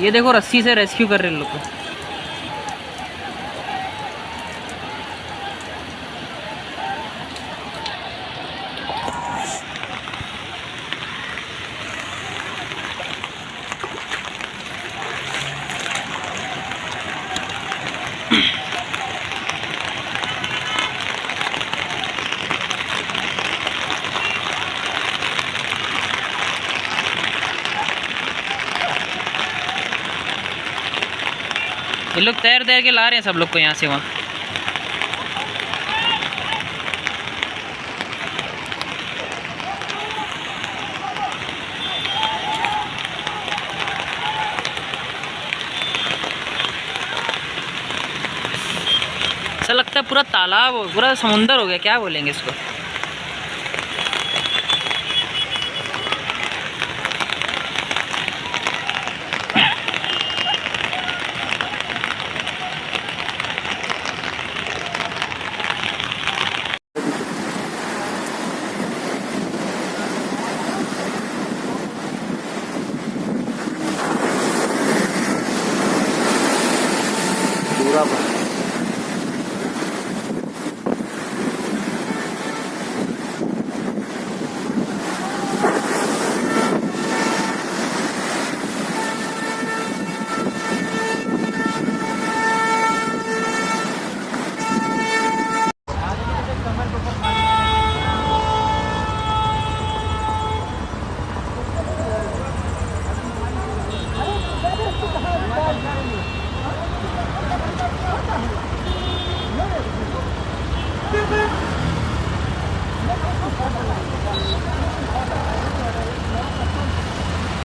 ये देखो रस्सी से रेस्क्यू कर रहे हैं लोग को। ये लोग तैर तैर के ला रहे हैं सब लोग को यहाँ से वहाँ। ऐसा लगता है पूरा तालाब, पूरा समुंदर हो गया, क्या बोलेंगे इसको।